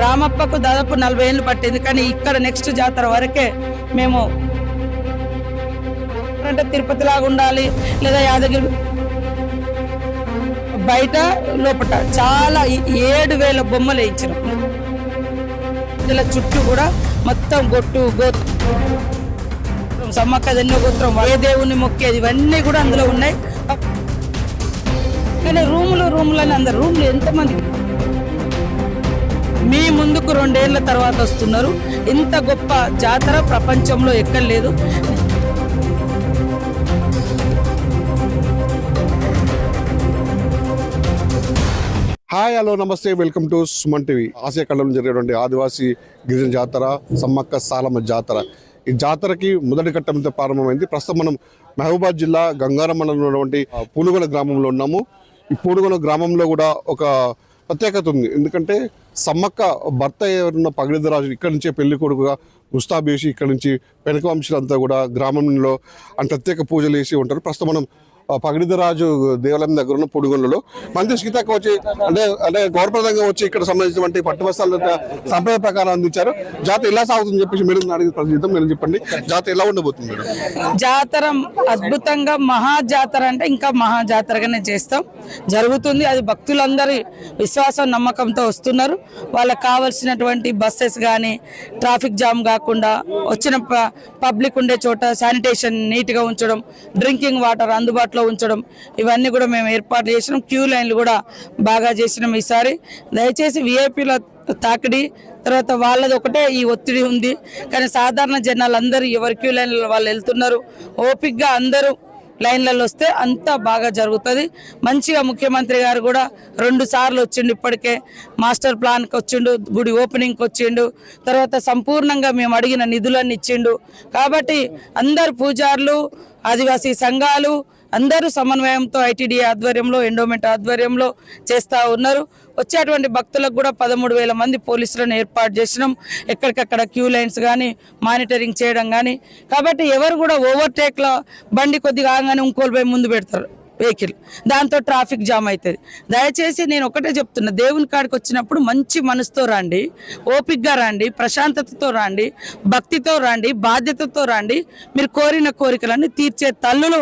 రామప్పకు దాదాపు 40 ఏళ్ళు పట్టింది. కానీ ఇక్కడ నెక్స్ట్ జాతర వరకే మేము అంటే తిరుపతి లాగా ఉండాలి లేదా యాదగిరి బయట లోపల చాలా 7,000 బొమ్మలు వేయించినాం. ఇలా చుట్టూ కూడా మొత్తం గొట్టు గోత్రం సమ్మక్క ఎన్నో గోత్రం ఏ దేవుని మొక్కేది ఇవన్నీ కూడా అందులో ఉన్నాయి. కానీ రూములని అందరు రూమ్లు ఎంతమంది మీ ముందుకు 2 ఏళ్ల తర్వాత వస్తున్నారు. ఇంత గొప్ప జాతర ప్రపంచంలో ఎక్కడ లేదు. హాయ్ హలో నమస్తే, welcome to Suman TV. Asia ఖండంలో జరిగేటువంటి ఆదివాసీ గిరిజన జాతర సమ్మక్క సాలమ్మ జాతర. ఈ జాతరకి మొదటి ఘట్టంతో ప్రారంభమైంది. ప్రస్తుతం మనం మహబూబాద్ జిల్లా గంగారం మండలంలో ఉన్నటువంటి పూనుగొల గ్రామంలో ఉన్నాము. ఈ పూనుగొల గ్రామంలో కూడా ఒక ప్రత్యేకత ఉంది. ఎందుకంటే సమ్మక్క భర్త ఎవరున్న పగిడిద్దరాజు ఇక్కడి నుంచే పెళ్లి కొడుకుగా ముస్తాబేసి ఇక్కడ నుంచి వెనక వంశీలంతా కూడా గ్రామంలో ప్రత్యేక పూజలు వేసి ఉంటారు. ప్రస్తుతం మనం పగిడిద్దరాజు దేవాలయం దగ్గర ఉన్న పొడుగొండలో మంత్రి సీతక్క వచ్చి అంటే గౌరవప్రదంగా వచ్చి ఇక్కడ సంబంధించినటువంటి పట్టు వస్త్రాలు సంప్రదాయ ప్రకారం అందించారు. జాతర ఎలా సాగుతుంది చెప్పేసి మీరు అడిగి మీరు చెప్పండి, జాతర ఎలా ఉండబోతుంది? జాతర అద్భుతంగా మహా జాతర అంటే ఇంకా మహా జాతరగానే చేస్తాం, జరుగుతుంది. అది భక్తులందరి విశ్వాసం నమ్మకంతో వస్తున్నారు. వాళ్ళకి కావాల్సినటువంటి బస్సెస్ కానీ ట్రాఫిక్ జామ్ కాకుండా వచ్చిన పబ్లిక్ ఉండే చోట శానిటేషన్ నీట్గా ఉంచడం, డ్రింకింగ్ వాటర్ అందుబాటులో ఉంచడం ఇవన్నీ కూడా మేము ఏర్పాటు చేసినాం. క్యూ లైన్లు కూడా బాగా చేసినాం. ఈసారి దయచేసి విఐపీల తాకిడి తర్వాత వాళ్ళది ఒకటే ఈ ఒత్తిడి ఉంది. కానీ సాధారణ జనాలు అందరూ ఎవరి క్యూ లైన్లలో వాళ్ళు వెళ్తున్నారు. ఓపిక్గా అందరూ లైన్లలో వస్తే అంతా బాగా జరుగుతుంది. మంచిగా ముఖ్యమంత్రి గారు కూడా 2 సార్లు వచ్చిండు. ఇప్పటికే మాస్టర్ ప్లాన్కి వచ్చిండు, గుడి ఓపెనింగ్కి వచ్చిండు, తర్వాత సంపూర్ణంగా మేము అడిగిన నిధులన్నీ ఇచ్చిండు. కాబట్టి అందరు పూజారులు ఆదివాసీ సంఘాలు అందరూ సమన్వయంతో ఐటీడీ ఆధ్వర్యంలో ఎండోమెంట్ ఆధ్వర్యంలో చేస్తూ ఉన్నారు. వచ్చేటువంటి భక్తులకు కూడా 13,000 మంది పోలీసులను ఏర్పాటు చేసినాం. ఎక్కడికక్కడ క్యూ లైన్స్ కానీ మానిటరింగ్ చేయడం కానీ. కాబట్టి ఎవరు కూడా ఓవర్టేక్లో బండి కొద్దిగా ఆగానే ఇంకోలు పోయి ముందు పెడతారు వెహికల్, దాంతో ట్రాఫిక్ జామ్ అవుతుంది. దయచేసి నేను ఒకటే చెప్తున్నా, దేవుని కాడికి వచ్చినప్పుడు మంచి మనసుతో రండి, ఓపికగా రండి, ప్రశాంతతతో రండి, భక్తితో రండి, బాధ్యతతో రండి. మీరు కోరిన కోరికలన్నీ తీర్చే తల్లులు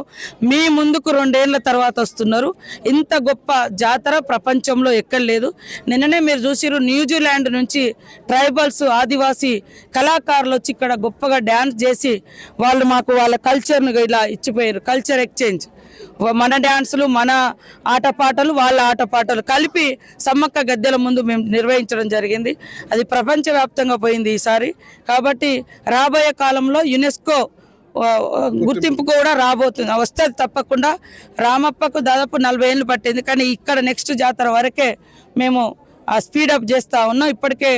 మీ ముందుకు 2 ఏళ్ల తర్వాత వస్తున్నారు. ఇంత గొప్ప జాతర ప్రపంచంలో ఎక్కడ లేదు. నిన్ననే మీరు చూసిరు, న్యూజిలాండ్ నుంచి ట్రైబల్స్ ఆదివాసీ కళాకారులు వచ్చి ఇక్కడ గొప్పగా డ్యాన్స్ చేసి వాళ్ళు మాకు వాళ్ళ కల్చర్ను ఇలా ఇచ్చిపోయారు. కల్చర్ ఎక్స్చేంజ్, మన డ్యాన్సులు మన ఆటపాటలు వాళ్ళ ఆటపాటలు కలిపి సమ్మక్క గద్దెల ముందు మేము నిర్వహించడం జరిగింది. అది ప్రపంచవ్యాప్తంగా పోయింది ఈసారి. కాబట్టి రాబోయే కాలంలో యునెస్కో గుర్తింపు కూడా రాబోతుంది, వస్తుంది తప్పకుండా. రామప్పకు దాదాపు 40 ఏళ్ళు పట్టింది. కానీ ఇక్కడ నెక్స్ట్ జాతర వరకే మేము స్పీడప్ చేస్తూ ఉన్నాం. ఇప్పటికే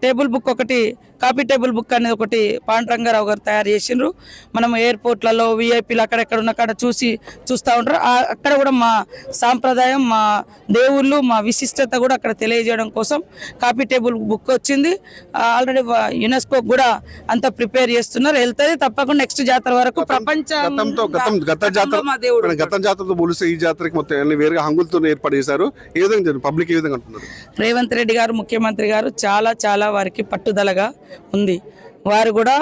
టేబుల్ బుక్ ఒకటి, కాపీ టేబుల్ బుక్ అనేది ఒకటి పాండురంగారావు గారు తయారు చేసిండ్రు. మనం ఎయిర్పోర్ట్లలో విఐపీలు అక్కడెక్కడ ఉన్న అక్కడ చూస్తూ ఉంటారు. అక్కడ కూడా మా సాంప్రదాయం, మా దేవుళ్ళు, మా విశిష్టత కూడా అక్కడ తెలియజేయడం కోసం కాపీ టేబుల్ బుక్ వచ్చింది. ఆల్రెడీ యునెస్కో కూడా అంతా ప్రిపేర్ చేస్తున్నారు. వెళ్తుంది తప్పకుండా నెక్స్ట్ జాతర వరకు. గత జాతరతో పోలిస్తే ఈ జాతరకి మొత్తం వేరుగా హంగులతో ఏర్పాటు చేశారు. ఏ విధంగా పబ్లిక్ ఏ విధంగా అంటున్నారు? రేవంత్ రెడ్డి గారు ముఖ్యమంత్రి గారు చాలా వారికి పట్టుదలగా ఉంది. వారు కూడా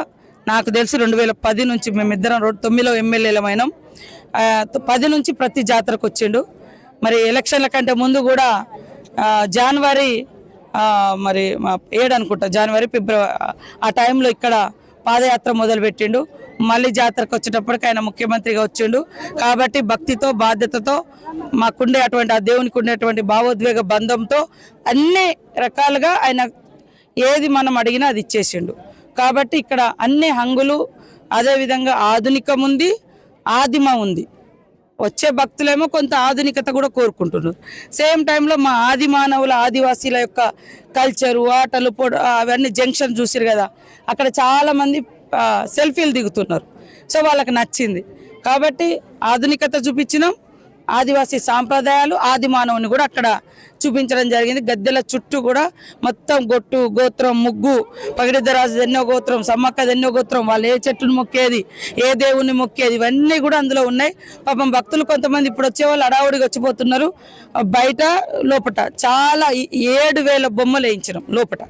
నాకు తెలిసి 2010 నుంచి మేమిద్దరం 9లో ఎమ్మెల్యేలమైనాం. 10 నుంచి ప్రతి జాతరకు వచ్చిండు. మరి ఎలక్షన్ల కంటే ముందు కూడా జనవరి 7 అనుకుంటా, జనవరి ఫిబ్రవరి ఆ టైంలో ఇక్కడ పాదయాత్ర మొదలుపెట్టిండు. మళ్ళీ జాతరకు వచ్చేటప్పటికి ఆయన ముఖ్యమంత్రిగా వచ్చిండు. కాబట్టి భక్తితో బాధ్యతతో మాకుండే అటువంటి ఆ దేవునికి ఉండేటువంటి భావోద్వేగ బంధంతో అన్ని రకాలుగా ఆయన ఏది మనం అడిగినా అది ఇచ్చేసిండు. కాబట్టి ఇక్కడ అన్ని హంగులు, అదేవిధంగా ఆధునికం ఉంది, ఆదిమ ఉంది. వచ్చే భక్తులేమో కొంత ఆధునికత కూడా కోరుకుంటున్నారు. సేమ్ టైంలో మా ఆది మానవుల ఆదివాసీల యొక్క కల్చరు, ఆటలు, అవన్నీ జంక్షన్ చూసిరు కదా, అక్కడ చాలామంది సెల్ఫీలు దిగుతున్నారు. సో వాళ్ళకి నచ్చింది. కాబట్టి ఆధునికత చూపించినాం, ఆదివాసీ సాంప్రదాయాలు, ఆది మానవుని కూడా అక్కడ చూపించడం జరిగింది. గద్దెల చుట్టూ కూడా మొత్తం గొట్టు గోత్రం, ముగ్గు, పగిడిద్దరాజు ఎన్నో గోత్రం, సమ్మక్కది ఎన్నో గోత్రం, వాళ్ళు ఏ చెట్టును మొక్కేది, ఏ దేవుణ్ణి మొక్కేది, ఇవన్నీ కూడా అందులో ఉన్నాయి. పాపం భక్తులు కొంతమంది ఇప్పుడు వచ్చే వాళ్ళు అడావుడిగా వచ్చిపోతున్నారు. బయట లోపట చాలా 7,000 బొమ్మలు వేయించినాం. లోపట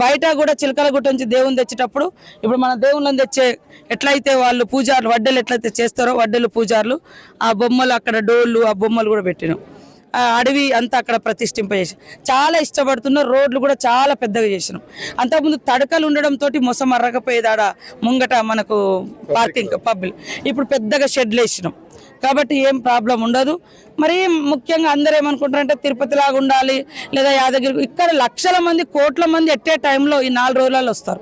బయట కూడా చిలకలగుట్ట నుంచి దేవుని తెచ్చేటప్పుడు ఇప్పుడు మన దేవుళ్ళని తెచ్చే ఎట్లయితే వాళ్ళు పూజారులు వడ్డెలు ఎట్లయితే చేస్తారో వడ్డెలు పూజారులు ఆ బొమ్మలు అక్కడ డోళ్ళు ఆ బొమ్మలు కూడా పెట్టినాం. ఆ అడవి అంతా అక్కడ ప్రతిష్ఠింపజేసి చాలా ఇష్టపడుతున్నారు. రోడ్లు కూడా చాలా పెద్దగా చేసినాం. అంతకుముందు తడకలు ఉండడంతో మొసం అర్రకపోయేది ఆడ ముంగట మనకు పార్కింగ్ పబ్లు. ఇప్పుడు పెద్దగా షెడ్లు వేసినాం కాబట్టి ఏం ప్రాబ్లం ఉండదు. మరి ముఖ్యంగా అందరూ ఏమనుకుంటారంటే తిరుపతి లాగా ఉండాలి లేదా యాదగిరి, ఇక్కడ లక్షల మంది కోట్ల మంది ఎట్టే టైంలో ఈ 4 రోజులలో వస్తారు.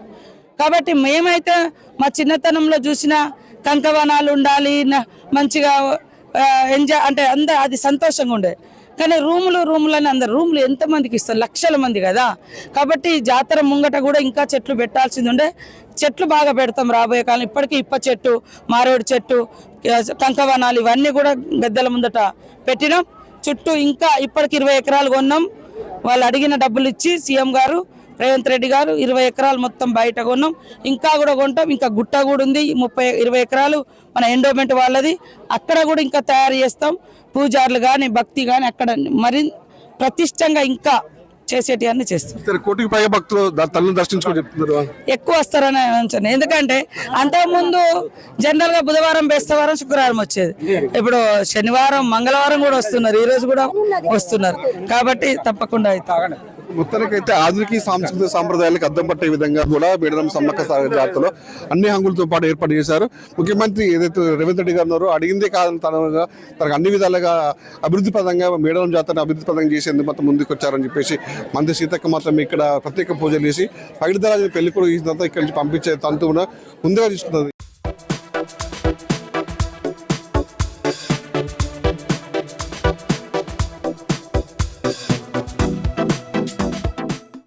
కాబట్టి మేమైతే మా చిన్నతనంలో చూసిన కంకవనాలు ఉండాలి, మంచిగా ఎంజాయ్ అంటే అందరు అది సంతోషంగా ఉండేది. కానీ రూములని అందరు రూములు ఎంతమందికి ఇస్తారు, లక్షల మంది కదా. కాబట్టి జాతర ముంగట కూడా ఇంకా చెట్లు పెట్టాల్సింది ఉండే. చెట్లు బాగా పెడతాం రాబోయే కాలం. ఇప్పటికీ ఇప్ప చెట్టు, మారేడు చెట్టు, కంకవనాలు ఇవన్నీ కూడా గద్దెల ముందట పెట్టినాం. చుట్టూ ఇంకా ఇప్పటికి 20 ఎకరాలు కొన్నాం. వాళ్ళు అడిగిన డబ్బులు ఇచ్చి సీఎం గారు రేవంత్ రెడ్డి గారు 20 ఎకరాలు మొత్తం బయట కొన్నాం. ఇంకా కూడా కొంటాం. ఇంకా గుట్ట కూడా ఉంది 20 ఎకరాలు మన ఎండోమెంట్ వాళ్ళది. అక్కడ కూడా ఇంకా తయారు చేస్తాం. పూజారులు కానీ భక్తి కానీ అక్కడ మరి ప్రతిష్టంగా ఇంకా చేసేటివన్నీ చేస్తాం. కోటికి పైగా భక్తులు తల్లిని దర్శించుకొని చెప్తున్నారు, ఎక్కువ వస్తారని అంచనా. ఎందుకంటే అంతకుముందు జనరల్ గా బుధవారం, బేస్తవారం, శుక్రవారం వచ్చేది. ఇప్పుడు శనివారం, మంగళవారం కూడా వస్తున్నారు. ఈ రోజు కూడా వస్తున్నారు. కాబట్టి తప్పకుండా అయితే మొత్తానికైతే ఆధునిక సాంస్కృతిక సాంప్రదాయాలకు అద్దం పట్టే విధంగా కూడా మేడారం సమ్మక్క జాతరలో అన్ని హంగులతో పాటు ఏర్పాటు చేశారు. ముఖ్యమంత్రి ఏదైతే రేవంత్ రెడ్డి గారు ఉన్నారో అడిగిందే కాదని తనకు అన్ని విధాలుగా అభివృద్ధి పదంగా మేడారం జాతరను అభివృద్ధి పదంగా చేసేందుకు మొత్తం ముందుకు వచ్చారని చెప్పేసి మంత్రి సీతక్క మాత్రం ఇక్కడ ప్రత్యేక పూజలు చేసి పగిడిద్దరాజుని పెళ్లి కూడా చేసిన తర్వాత ఇక్కడి నుంచి పంపించే తంతు కూడా ముందుగా తీసుకుంటుంది.